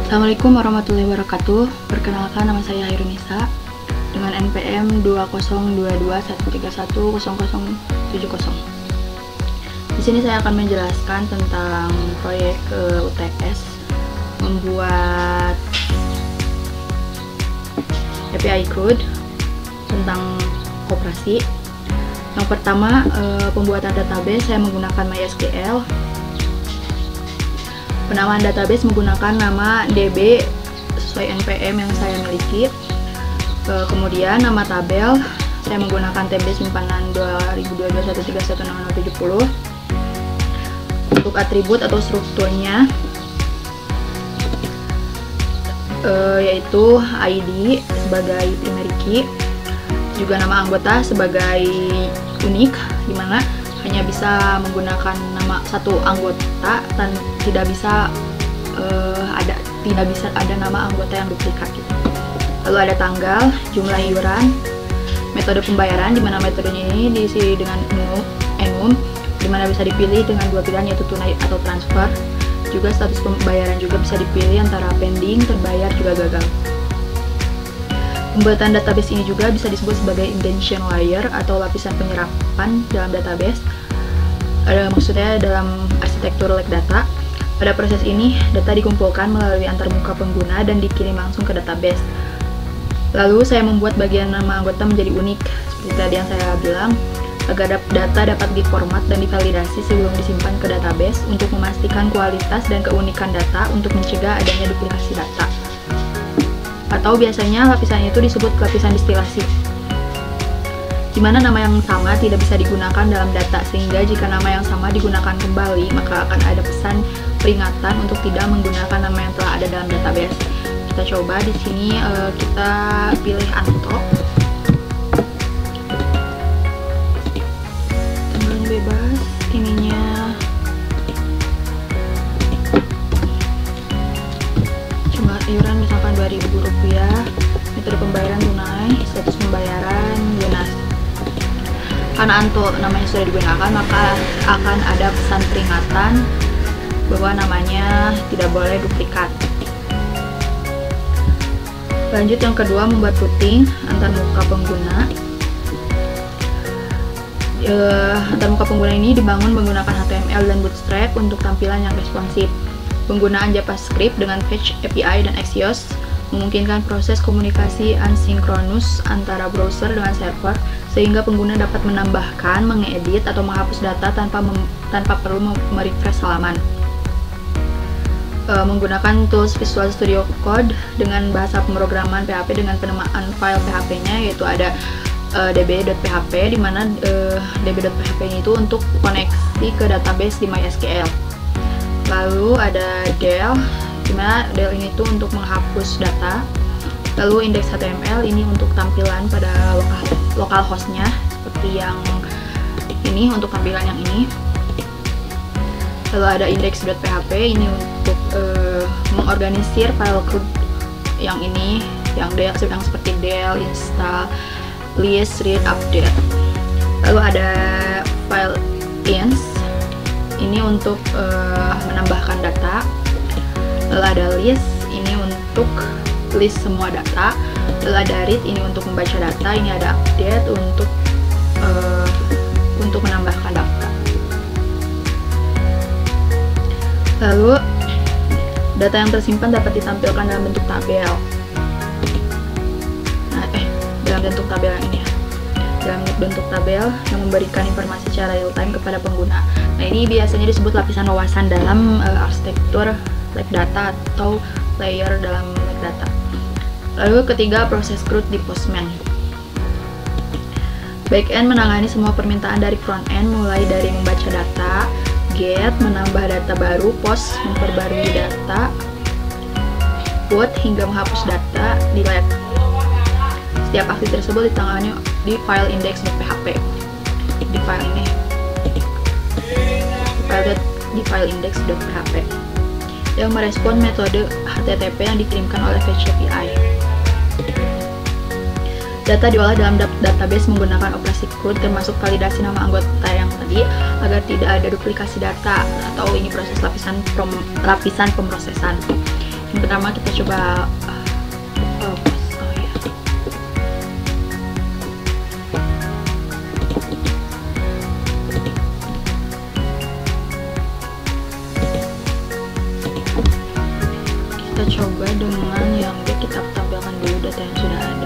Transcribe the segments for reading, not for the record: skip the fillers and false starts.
Assalamualaikum warahmatullahi wabarakatuh. Perkenalkan, nama saya Hairunisa dengan NPM 202213100070. Di sini saya akan menjelaskan tentang proyek UTS membuat API code tentang koperasi. Yang pertama, pembuatan database saya menggunakan MySQL. Penamaan database menggunakan nama DB sesuai NPM yang saya miliki. Kemudian nama tabel saya menggunakan TB simpanan 202213100070. Untuk atribut atau strukturnya yaitu ID sebagai primary key, juga nama anggota sebagai unik, di mana hanya bisa menggunakan nama satu anggota dan tidak bisa ada nama anggota yang duplikat gitu. Lalu ada tanggal, jumlah iuran, metode pembayaran, di mana metodenya ini diisi dengan enum, di mana bisa dipilih dengan dua pilihan yaitu tunai atau transfer. Juga status pembayaran juga bisa dipilih antara pending, terbayar, juga gagal. Pembuatan database ini juga bisa disebut sebagai indentation layer atau lapisan penyerapan dalam database. Maksudnya dalam arsitektur like data. Pada proses ini, data dikumpulkan melalui antarmuka pengguna dan dikirim langsung ke database. Lalu saya membuat bagian nama anggota menjadi unik, seperti tadi yang saya bilang, agar data dapat diformat dan divalidasi sebelum disimpan ke database untuk memastikan kualitas dan keunikan data untuk mencegah adanya duplikasi data. Atau biasanya lapisan itu disebut lapisan distilasi, di mana nama yang sama tidak bisa digunakan dalam data, sehingga jika nama yang sama digunakan kembali, maka akan ada pesan peringatan untuk tidak menggunakan nama yang telah ada dalam database. Kita coba di sini, kita pilih Anto, tanggalan bebas, ininya jumlah iuran misalkan Rp2.000, metode pembayaran tunai, status pembayaran lunas. Karena Anto namanya sudah digunakan, maka akan ada pesan peringatan bahwa namanya tidak boleh duplikat. Lanjut, yang kedua, membuat routing antarmuka pengguna. Antarmuka pengguna ini dibangun menggunakan HTML dan Bootstrap untuk tampilan yang responsif. Penggunaan JavaScript dengan Fetch API dan Axios memungkinkan proses komunikasi asinkronus antara browser dengan server, sehingga pengguna dapat menambahkan, mengedit, atau menghapus data tanpa perlu merefresh halaman. Menggunakan tools Visual Studio Code dengan bahasa pemrograman PHP dengan penamaan file PHP-nya, yaitu ada db.php, di mana db.php itu untuk koneksi ke database di MySQL. Lalu ada del, di mana del ini tuh untuk menghapus data. Lalu index HTML ini untuk tampilan pada lokal hostnya, seperti yang ini untuk tampilan yang ini. Lalu ada index.php ini untuk mengorganisir file code yang ini, yang seperti del, install, list, read, update. Lalu ada file ins, ini untuk menambahkan data. Lalu ada list, ini untuk list semua data. Lalu ada read, ini untuk membaca data. Ini ada update untuk menambahkan data. Lalu data yang tersimpan dapat ditampilkan dalam bentuk tabel. Dalam bentuk tabel yang ini ya. Dalam bentuk tabel yang memberikan informasi secara real time kepada pengguna. Nah, ini biasanya disebut lapisan wawasan dalam arsitektur like data atau layer dalam like data. Lalu ketiga, proses CRUD di Postman. Backend menangani semua permintaan dari frontend, mulai dari membaca data, get, menambah data baru, post, memperbarui data, put, hingga menghapus data, delete. Setiap aksi tersebut ditangani di file index.php. Di file ini, di file index.php yang merespon metode HTTP yang dikirimkan oleh Fetch API. Data diolah dalam database menggunakan operasi CRUD, termasuk validasi nama anggota yang tadi, agar tidak ada duplikasi data, atau ini proses lapisan pemrosesan. Yang pertama kita coba kita coba dengan yang kita tampilkan dulu data yang sudah ada.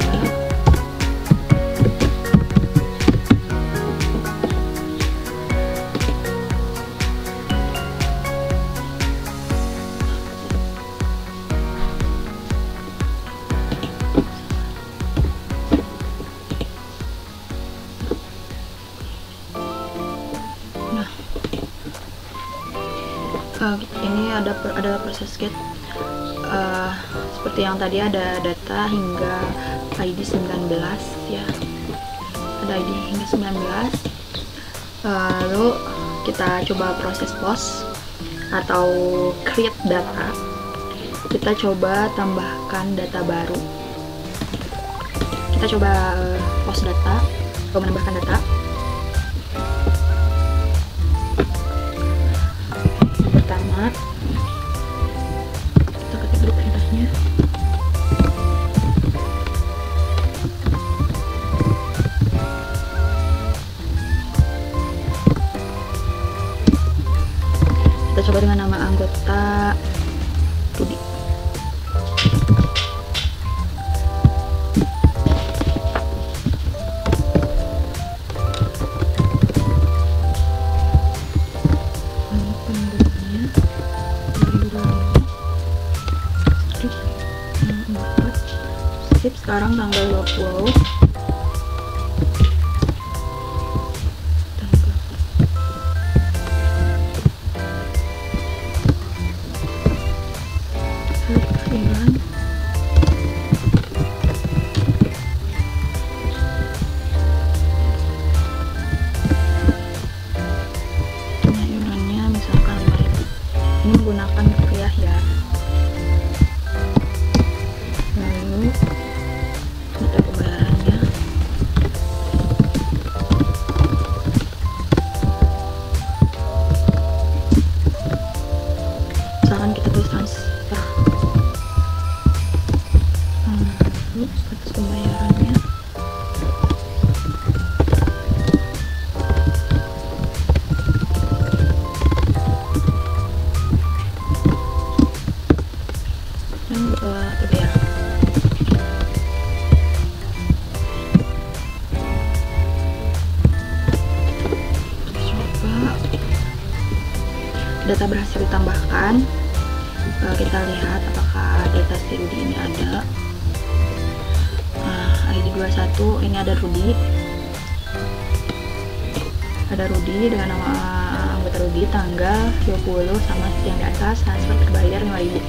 Ini adalah proses get seperti yang tadi, ada data hingga ID 19 ya, ada ID hingga 19. Lalu kita coba proses post atau create data. Kita coba tambahkan data baru. Kita coba post data atau menambahkan data. Kita ketik dulu perintahnya. Kita coba dengan nama anggota Rudy. Sekarang tanggal 20. Iurannya misalkan 5.000. Ini menggunakan rupiah ya. Lalu data pembayarannya. Misalkan kita tulis transfer. Lalu status pembayarannya. Dan terbayar. Data berhasil ditambahkan. Kita lihat apakah data si Rudy ini ada. ID 21 ini ada Rudy. Ada Rudy dengan nama anggota Rudy, tanggal 20 sama yang di atas, transfer terbayar 5.000.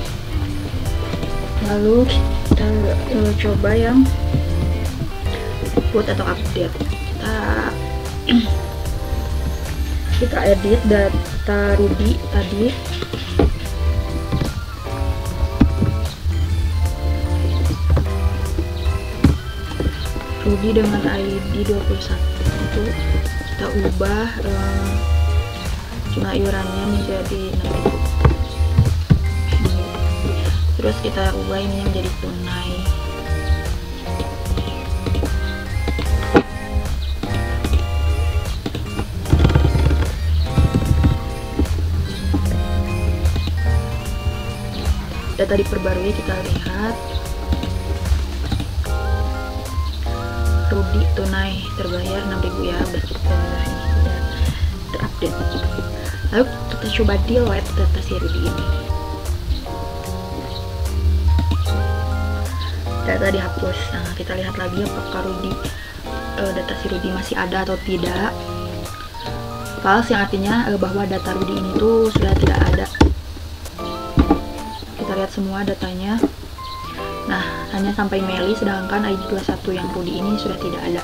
Lalu kita coba yang put atau update. Kita edit data Rudy tadi. Rudy dengan ID 21 kita ubah jumlah iurannya menjadi 6.000. Terus kita ubah ini menjadi tunai. Data diperbarui, kita lihat Rudy tunai terbayar 6.000 ya, udah terupdate. Lalu kita coba delete data si Rudy ini. Data dihapus. Nah, kita lihat lagi apakah data si Rudy masih ada atau tidak. False yang artinya bahwa data Rudy ini tuh sudah tidak ada. Kita lihat semua datanya. Nah, hanya sampai Meli, sedangkan ID 21 yang Rudy ini sudah tidak ada.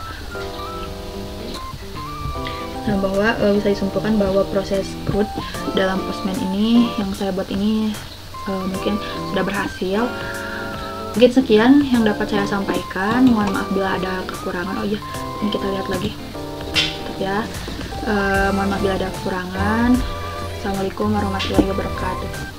Nah, bahwa bisa disimpulkan bahwa proses CRUD dalam Postman ini yang saya buat ini mungkin sudah berhasil. Mungkin sekian yang dapat saya sampaikan. Mohon maaf bila ada kekurangan. Oh iya, ini kita lihat lagi. Tetap ya. Mohon maaf bila ada kekurangan. Assalamualaikum warahmatullahi wabarakatuh.